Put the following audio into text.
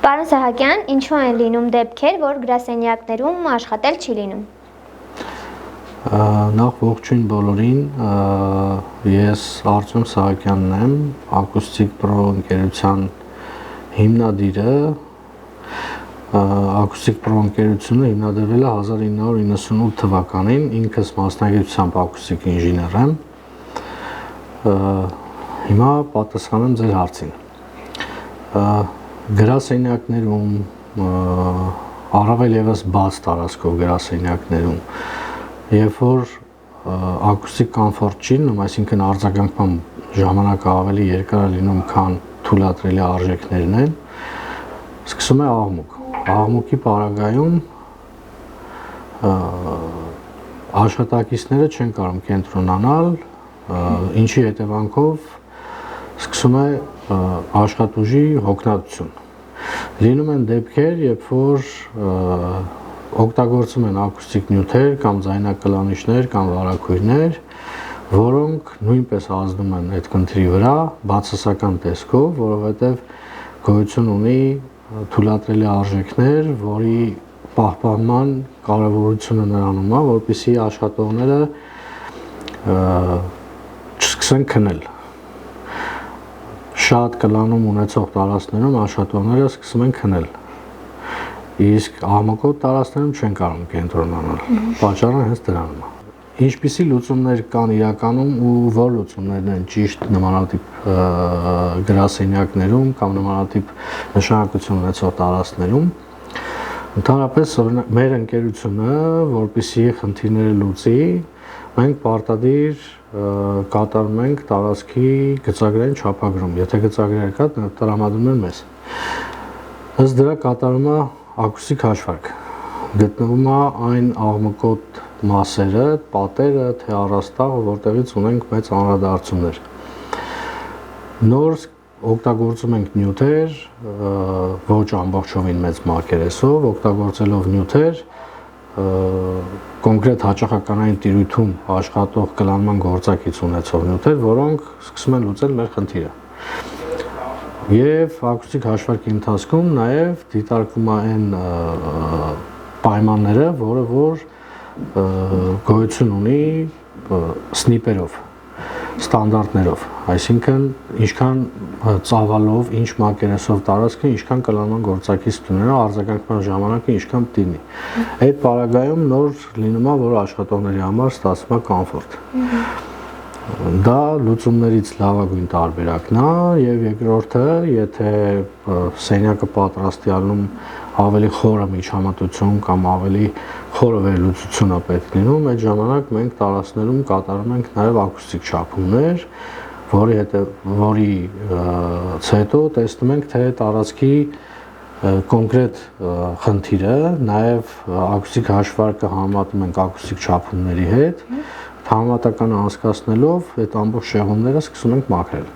Պարոն Սահակյան, ինչու են լինում դեպքեր, որ գրասենյակներում աշխատել չի լինում։ Նախ ողջույն բոլորին, ես Արտյոմ Սահակյանն եմ, Ակուստիկ Պրո ընկերության հիմնադիրը։ Ակուստիկ Պրո ընկերությունը հիմնադրվել է 1998 թվականին, ինքս մասնագիտությամբ ակուստիկ ինժեներ եմ։ Հիմա պատասխանեմ ձեր հարցին։ Գրասենյակներում, առավել ևս բաց տարածքով գրասենյակներում, երբ որ ակուստիկ կոմֆորտ չի լինում, այսինքն արձագանքման ժամանակը ավելի երկար է լինում, քան թույլատրելի արժեքներն են, սկսում է աղմուկ։ Աղմուկի պարագայում աշխատակիցները չեն կարող կենտրոնանալ, ինչի հետևանքով սկսում է աշխատուժի հոգնածություն։ Լինում են դեպքեր, երբ որ օգտագործում են ակուստիկ նյութեր կամ ձայնակլանիչներ կամ վարագույրներ, որոնք նույնպես ազդում են այդ խնդրի վրա բացասական տեսքով, որովհետև գոյություն ունի թույլատրելի արժեքներ, որի պահպանման կարևորությունը նրանում է, որպեսզի աշխատողները չսկսեն քնել։ Շատ կլանում ունեցող տարածքներում աշխատողները սկսում են քնել, իսկ աղմկոտ տարածքներում չեն կարող կենտրոնանալ։ Պատճառը հենց դրանում է։ Ինչպիսի լուծումներ կան իրականում ու որ լուծումներն են ճիշտ նմանատիպ գրասենյակներում կամ նմանատիպ նշանակություն ունեցող տարածքներում։ Ընդհանրապես մեր ընկերությունը, որպեսզի խնդիրները լուծի, մենք պարտադիր կատարում ենք տարածքի գծագրային չափագրում։ Եթե գծագրերը կա, տրամադրում են մեզ։ Ըստ դրա կատարում է ակուստիկ հաշվարկ։ Գտնվում է այն աղմկոտ մասերը, պատերը, թե առաստաղը, որտեղից ունենք մեծ անդրադարձություններ։ Նոր օգտագործում ենք նյութեր, ոչ ամբողջովին մեծ մակերեսով, օգտագործելով նյութեր, կոնկրետ հաճախականային տիրույթում աշխատող կլանման գործակից ունեցող նյութեր, որոնք սկսում են լուծել մեր խնդիրը։ Եվ ակուստիկ հաշվարկի ընթացքում նաև դիտարկվում է այն պայմանները, որը որ գոյություն ունի սնիպերով, ստանդարտներով, այսինքն ինչքան ծավալով, ինչ մակերեսով տարածքը, ինչքան կլանման գործակից ունենա, արձագանքման ժամանակը ինչքան տինի։ Այդ պարագայում նոր լինում է, որ աշխատողների համար ստացվում է կոմֆորտ։ Դա լուծումներից լավագույն տարբերակն է, եւ երկրորդը, եթե սենյակը պատրաստյալում ավելի խորը միջամտություն կամ ավելի խորը վերլուծություն է պետք լինում, այդ ժամանակ մենք տարածքներում կատարում ենք նաև ակուստիկ չափումներ, որից հետո տեսնում ենք, թե տարածքի կոնկրետ խնդիրը, նաև ակուստիկ հաշվարկը համեմատում ենք ակուստիկ չափումների հետ, համեմատական անցկացնելով այդ ամբողջ շեղումները սկսում ենք մաքրել։